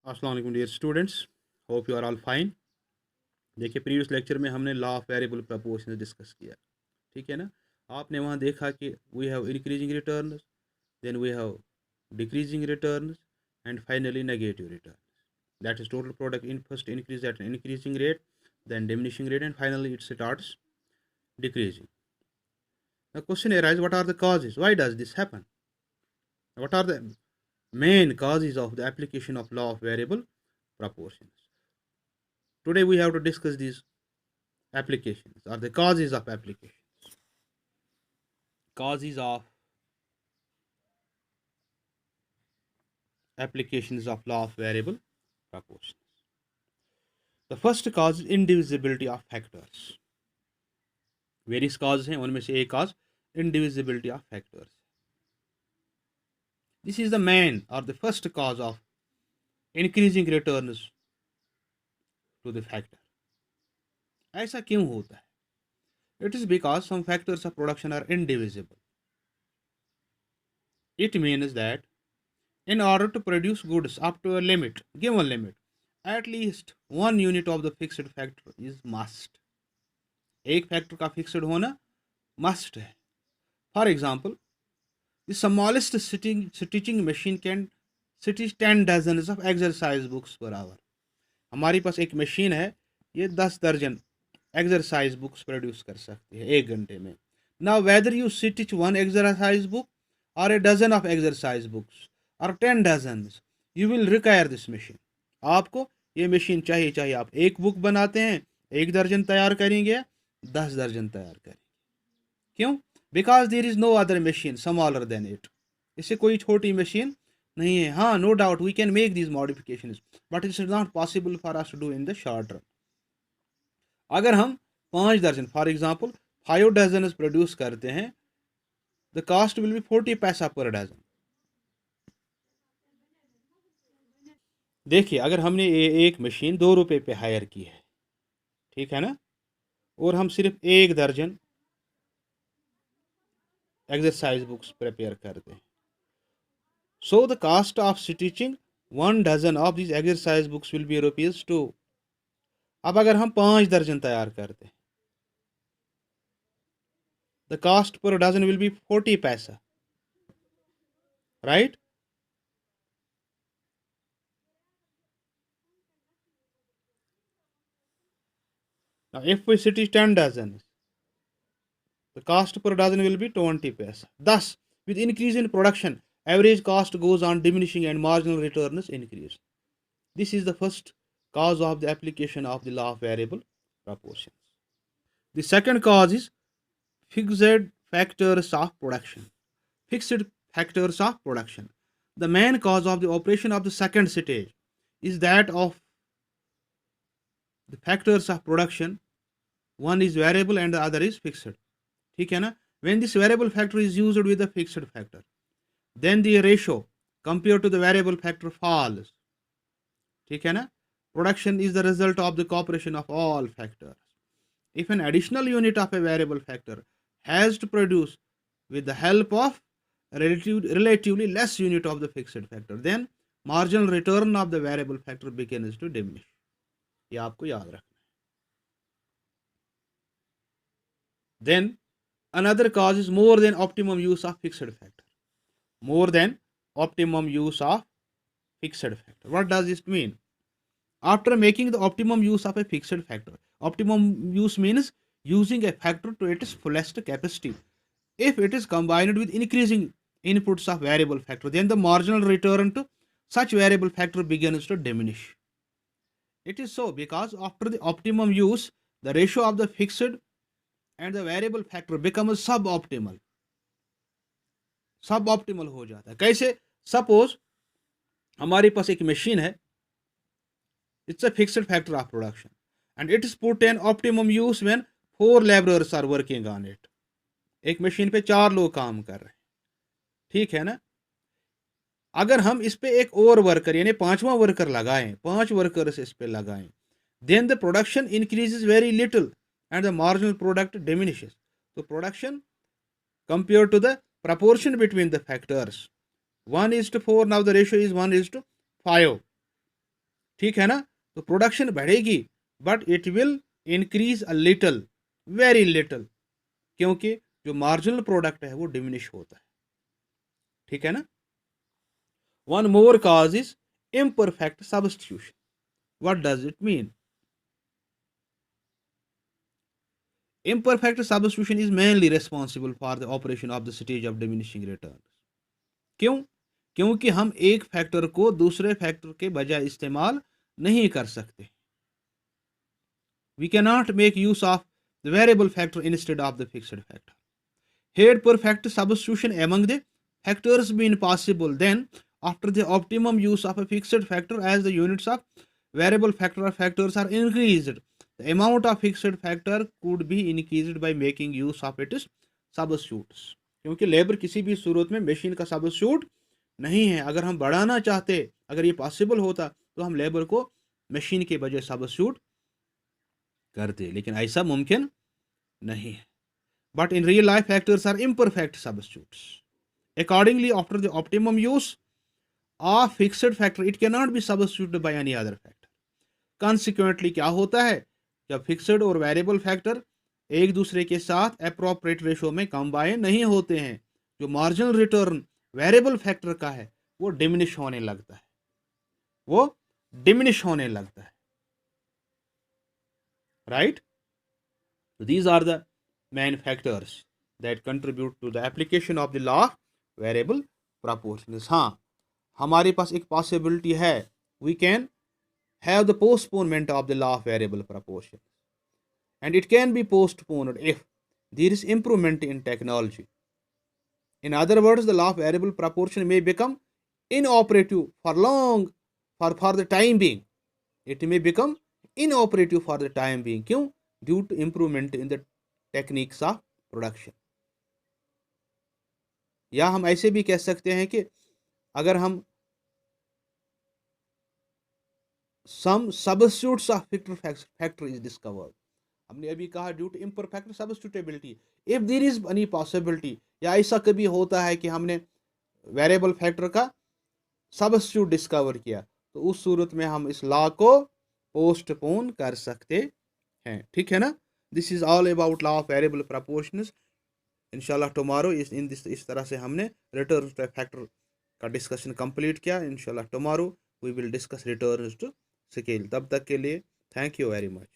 अस्सलाम वालेकुम dear students, hope you are all fine. देखिए, प्रीवियस लेक्चर में हमने law of variable proportion discuss किया। ठीक है ना। आपने वहाँ देखा कि we have increasing returns, then we have decreasing returns and finally negative return. That is total product in first increase at increasing rate, then diminishing rate, and finally it starts decreasing. The question arises, what are the causes? Why does this happen? What are the main causes of the application of law of variable proportions? Today we have to discuss these applications or the causes of application. Causes of applications of law of variable proportions. The first cause is indivisibility of factors. Various causes हैं, उनमें से एक cause indivisibility of factors. This is the main or the first cause of increasing returns to the factor. ऐसा क्यों होता है? It is because some factors of production are indivisible. It means that in order to produce goods up to a limit, given limit, at least one unit of the fixed factor is must. एक factor का fixed होना must है. For example, the smallest stitching machine can stitch 10 dozen of exercise books per hour. हमारी पास एक machine है, ये 10 दर्जन एक्सरसाइज बुक्स प्रोड्यूस कर सकती है 1 घंटे में. Now whether you stitch one exercise book और a dozen of exercise books और 10 dozen, you will require this machine. आपको ये मशीन चाहिए. आप एक बुक बनाते हैं, 1 दर्जन तैयार करेंगे, 10 दर्जन तैयार करेंगे. क्यों? Because there is no other machine smaller than it. इससे कोई छोटी मशीन नहीं है. हाँ, no doubt we can make these modifications, but it's not possible for us to do in the short run. अगर हम 5 दर्जन, फॉर एग्जाम्पल 5 डजन प्रोड्यूस करते हैं, द कॉस्ट विल बी 40 पैसा पर डजन. देखिए, अगर हमने एक मशीन 2 रुपये पे हायर की है, ठीक है ना, और हम सिर्फ 1 दर्जन एक्सरसाइज बुक्स प्रिपेयर करते हैं, so the cost of stitching 1 dozen of this exercise books will be ₹2. अब अगर हम 5 दर्जन तैयार करते हैं, the cost per dozen will be 40 paisa, right. Now if we stitch 10 dozens, the cost per dozen will be 20 paisa. Thus, with increase in production, average cost goes on diminishing and marginal returns increase. This is the first cause of the application of the law of variable proportions. The second cause is fixed factors of production. Fixed factors of production. The main cause of the operation of the second stage is that of the factors of production. One is variable and the other is fixed. ठीक है ना. When this variable factor is used with the fixed factor, then the ratio compared to the variable factor falls. ठीक है ना. Production is the result of the cooperation of all factors. If an additional unit of a variable factor has to produce with the help of a relatively less unit of the fixed factor, then marginal return of the variable factor begins to diminish. ये आपको याद रखना है. Then another cause is more than optimum use of fixed factor. More than optimum use of fixed factor. What does this mean? After making the optimum use of a fixed factor, optimum use means using a factor to its fullest capacity. If it is combined with increasing inputs of variable factor, then the marginal return to such variable factor begins to diminish. It is so because after the optimum use, the ratio of the fixed and the variable factor becomes suboptimal. सबऑप्टिमल हो जाता है. कैसे? Suppose हमारे पास एक machine है, it's a fixed factor of production and it is put an optimum use when 4 labourers are working on it. एक machine पे 4 लोग काम कर रहे हैं, ठीक है ना. अगर हम इस पे एक और वर्कर यानी 5वां वर्कर लगाएं, 5 वर्कर्स इस पे लगाएं, then the production increases very little and the marginal product diminishes. तो production compare to the proportion between the factors 1:4, now the ratio is 1:5. ठीक है ना। तो प्रोडक्शन बढ़ेगी but it will increase a little, very little, क्योंकि जो marginal product है वो डिमिनिश होता है। ठीक है ना। One more cause is imperfect substitution. What does it mean? Imperfect substitution is mainly responsible for the operation of the stage of diminishing returns. क्यों? क्योंकि हम एक फैक्टर को दूसरे फैक्टर के बजाय इस्तेमाल नहीं कर सकते। We cannot make use of the variable factor instead of the fixed factor. Had perfect substitution among the factors been possible, then after the optimum use of a fixed factor as the units of variable factor or factors are increased, the amount of fixed factor could be increased by making use of its substitutes. क्योंकि labour किसी भी सूरत में machine का substitute नहीं है। अगर हम बढ़ाना चाहते, अगर ये पॉसिबल होता तो हम लेबर को मशीन के बजाय सबस्टिट्यूट करते, लेकिन ऐसा मुमकिन नहीं है। But in real life, factors are imperfect substitutes. Accordingly, after the optimum use of fixed factor, it cannot be substituted by any other factor. Consequently, क्या होता है? जब फिक्स्ड और वेरिएबल फैक्टर एक दूसरे के साथ अप्रोप्रिएट रेशो में कंबाइन नहीं होते हैं, जो मार्जिनल रिटर्न वेरिएबल फैक्टर का है वो डिमिनिश होने लगता है, वो डिमिनिश होने लगता है। Right? These are the main factors that contribute to the application of the law of variable proportions. हाँ, हमारे पास एक पॉसिबिलिटी है, we can have the postponement of the law of variable proportion, and it can be postponed if there is improvement in technology. In other words, the law of variable proportion may become inoperative for the time being. It may become inoperative for the time being. क्यों? Due to improvement in the techniques of production. या हम ऐसे भी कह सकते हैं कि अगर हम some substitutes of factor is discovered, हमने अभी कहा due to imperfect substitutability, if there is any possibility, या ऐसा कभी होता है कि हमने वेरिएबल फैक्टर का सब्स्टिट्यूट डिस्कवर किया, तो उस सूरत में हम इस लॉ को पोस्टपोन कर सकते हैं। ठीक है ना। This is all about law of variable proportions. इंशाल्लाह टुमारो इस तरह से हमने रिटर्न टू फैक्टर का डिस्कशन कंप्लीट किया। इंशाल्लाह tomorrow we will discuss return to scale. तब तक के लिए थैंक यू वेरी मच।